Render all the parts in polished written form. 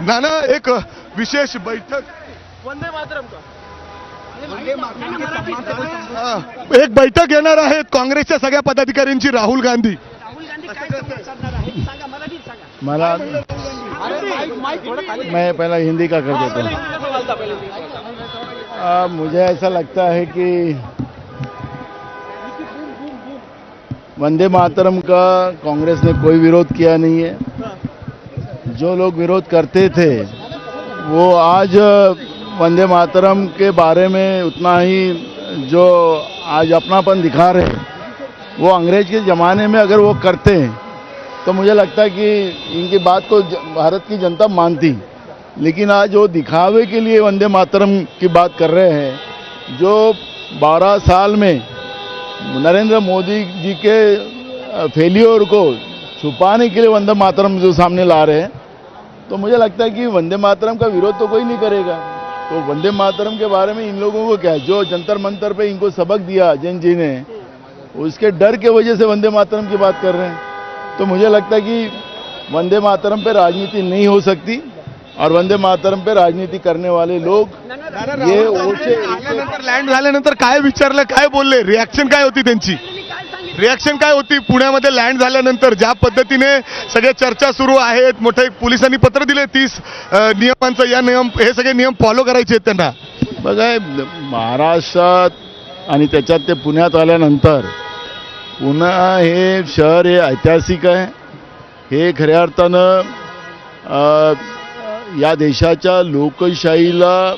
नाना एक विशेष बैठक वंदे मातरम का एक बैठक घेणार आहेत काँग्रेसच्या सगळ्या पदाधिकाऱ्यांची राहुल गांधी. राहुल गांधी काय संवाद साधणार आहेत सांगा, मराठीत सांगा. मला मैं पहला हिंदी का कर देता हूँ। मुझे ऐसा लगता है कि वंदे मातरम का कांग्रेस ने कोई विरोध किया नहीं है। जो लोग विरोध करते थे वो आज वंदे मातरम के बारे में उतना ही जो आज अपनापन दिखा रहे हैं, वो अंग्रेज के ज़माने में अगर वो करते हैं तो मुझे लगता है कि इनकी बात को भारत की जनता मानती। लेकिन आज वो दिखावे के लिए वंदे मातरम की बात कर रहे हैं। जो 12 साल में नरेंद्र मोदी जी के फेलियर को छुपाने के लिए वंदे मातरम जो सामने ला रहे हैं, तो मुझे लगता है कि वंदे मातरम का विरोध तो कोई नहीं करेगा। तो वंदे मातरम के बारे में इन लोगों को क्या है, जो जंतर मंतर पे इनको सबक दिया जैन जी ने, उसके डर के वजह से वंदे मातरम की बात कर रहे हैं। तो मुझे लगता है कि वंदे मातरम पे राजनीति नहीं हो सकती और वंदे मातरम पे राजनीति करने वाले लोग ये आल्यानंतर लँड झाल्यानंतर काय विचारलं, काय बोलले, रिॲक्शन काय होती त्यांची? रिॲक्शन काय होती पुण्यामध्ये लँड झाल्यानंतर? ज्या पद्धतीने सगळे चर्चा सुरू आहेत, मोठे पोलिसांनी पत्र दिले 30 नियमांचं, या नियम हे सगळे नियम फॉलो करायचे आहेत त्यांना. बघा, महाराष्ट्रात आणि त्याच्यात ते पुण्यात आल्यानंतर पुन्हा हे शहर हे ऐतिहासिक आहे. हे खऱ्या अर्थानं या देशाच्या लोकशाहीला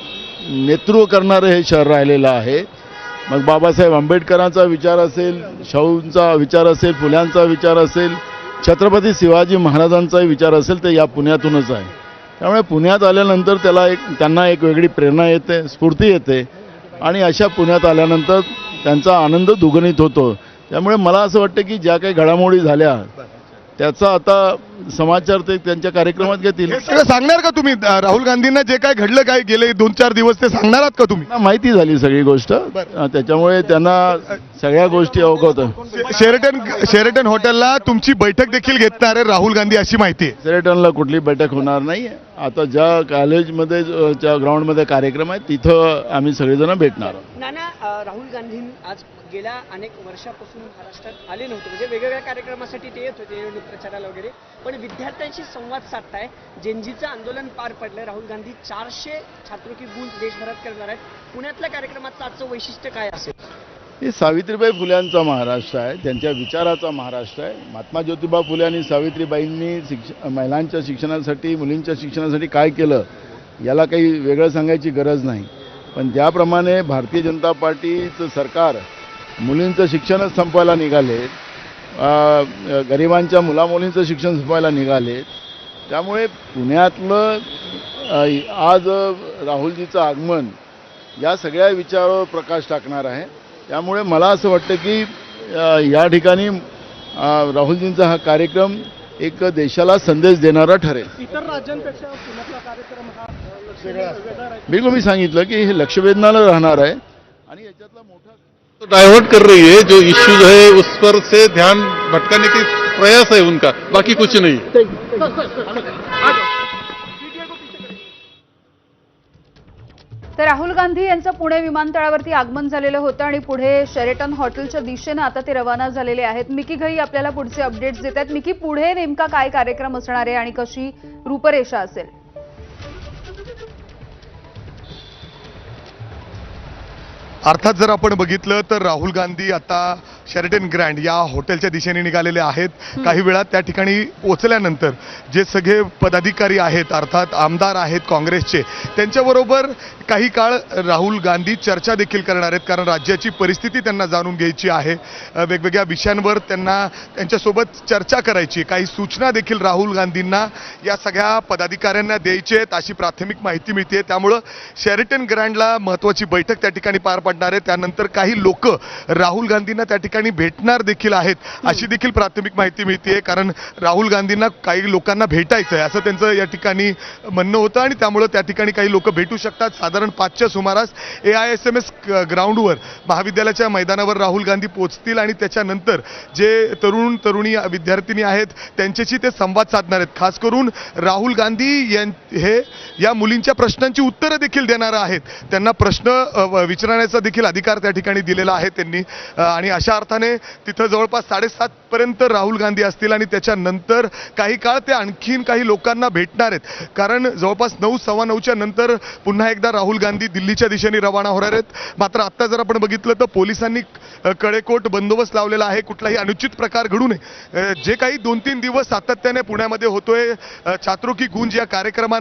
नेतृत्व करणारं हे शहर राहिलेलं आहे. मग बाबासाहेब आंबेडकरांचा विचार असेल, शाहूंचा विचार असेल, फुल्यांचा विचार असेल, छत्रपती शिवाजी महाराजांचाही विचार असेल, ते या पुण्यातूनच आहे. त्यामुळे पुण्यात आल्यानंतर त्यांना एक वेगळी प्रेरणा येते, स्फूर्ती येते आणि अशा पुण्यात आल्यानंतर त्यांचा आनंद दुगणित होतो. त्यामुळे मला असं वाटतं की ज्या काही घडामोडी झाल्या त्याचा आता समाचार ते त्यांच्या कार्यक्रमात घेतील. हे सगळं सांगणार का तुम्ही? राहुल गांधींना जे काय घडलं, काय गेले 2-4 दिवस, ते सांगणार आहात का तुम्ही? त्यांना माहिती झाली सगळी गोष्ट, त्याच्यामुळे त्यांना सगळ्या गोष्टी अवगत आहे. शेरेटन हॉटेलला तुमची बैठक देखील घेणार आहे राहुल गांधी अशी माहिती आहे. शेरेटनला कुठली बैठक होणार नाही. आता ज्या कॉलेजमध्ये ज्या ग्राउंडमध्ये कार्यक्रम आहे तिथं आम्ही सगळेजण भेटणार आहोत. नाना, राहुल गांधी आज गेल्या अनेक वर्षापासून महाराष्ट्रात आले नव्हते, म्हणजे वेगवेगळ्या कार्यक्रमासाठी ते येत होते, निवडणूक प्रचाराला वगैरे, पण विद्यार्थ्यांशी संवाद साधताय. जेनजीचं आंदोलन पार पडलंय. राहुल गांधी 400 छात्रों की गूंज देशभरात करणार आहेत. पुण्यातल्या कार्यक्रमाचं आजचं वैशिष्ट्य काय असेल? हे सावित्रीबाई फुल्यांचा महाराष्ट्र आहे, त्यांच्या विचाराचा महाराष्ट्र आहे. महात्मा ज्योतिबा फुले आणि सावित्रीबाईंनी महिलांच्या शिक्षणासाठी, मुलींच्या शिक्षणासाठी काय केलं याला काही वेगळं सांगायची गरज नाही. पण ज्याप्रमाणे भारतीय जनता पार्टीचं सरकार मुलींचं शिक्षणच संपवायला निघाले, गरिबांच्या मुलामुलींचं शिक्षण संपवायला निघाले, त्यामुळे पुण्यातलं आज राहुलजीचं आगमन या सगळ्या विचारावर प्रकाश टाकणार आहे. त्यामुळे मला असं वाटतं की या ठिकाणी राहुलजींचा हा कार्यक्रम एक देशाला संदेश देणारा ठरेल. इतर राज्यांपेक्षा पुण्यातला कार्यक्रम हा बिलकुल मी सांगितलं की हे लक्षवेधनाला राहणार आहे आणि याच्यातला मोठा डाइवर्ट कर रही है. जो इश्यूज है उस पर से ध्यान भटकाने की प्रयास है उनका, बाकी कुछ नहीं. तर राहुल गांधी यांचं पुणे विमानतळावरती आगमन झालेलं होतं आणि पुढे शेरेटन हॉटेलच्या दिशेनं आता ते रवाना झालेले आहेत. मिकी घई आपल्याला पुढचे अपडेट्स देत आहेत. मिकी, पुढे नेमका काय कार्यक्रम असणार आहे आणि कशी रूपरेषा असेल? अर्थात जर आपण बघितलं तर राहुल गांधी आता शेरेटन ग्रँड या हॉटेलच्या दिशेने निघालेले आहेत. काही वेळात त्या ठिकाणी पोहोचल्यानंतर जे सगळे पदाधिकारी आहेत, अर्थात आमदार आहेत काँग्रेसचे, त्यांच्याबरोबर काही काळ राहुल गांधी चर्चा देखील करणार आहेत, कारण राज्याची परिस्थिती त्यांना जाणून घ्यायची आहे. वेगवेगळ्या विषयांवर त्यांना त्यांच्यासोबत चर्चा करायची. काही सूचना देखील राहुल गांधींना या सगळ्या पदाधिकाऱ्यांना द्यायची आहेत अशी प्राथमिक माहिती मिळते. त्यामुळं शेरेटन ग्रँडला महत्त्वाची बैठक त्या ठिकाणी पार पडणार आहे. त्यानंतर काही लोक राहुल गांधींना त्या ठिकाणी ठिकाणी भेटणार देखील आहेत अशी देखील प्राथमिक माहिती मिळते, कारण राहुल गांधींना काही लोकांना भेटायचं आहे असं त्यांचं या ठिकाणी म्हणणं होतं आणि त्यामुळं त्या ठिकाणी काही लोक भेटू शकतात. साधारण 5च्या सुमारास AISMS ग्राउंडवर महाविद्यालयाच्या मैदानावर राहुल गांधी पोहोचतील आणि त्याच्यानंतर जे तरुणी विद्यार्थिनी आहेत त्यांच्याशी ते संवाद साधणार आहेत. खास करून राहुल गांधी हे या मुलींच्या प्रश्नांची उत्तरं देखील देणार आहेत. त्यांना प्रश्न विचारण्याचा देखील अधिकार त्या ठिकाणी दिलेला आहे त्यांनी आणि अशा अर्थाने तिथं जवळपास 7:30 पर्यंत राहुल गांधी असतील आणि त्याच्यानंतर काही काळ ते आणखीन काही लोकांना भेटणार आहेत, कारण जवळपास 9, 9:15च्या नंतर पुन्हा एकदा राहुल गांधी दिल्लीच्या दिशेने रवाना होणार आहेत. मात्र आता जर आपण बघितलं तर पोलिसांनी कडेकोट बंदोबस्त लावलेला आहे, कुठलाही अनुचित प्रकार घडू नये. जे काही 2-3 दिवस सातत्याने पुण्यामध्ये होतोय छात्रों की गूंज या कार्यक्रमात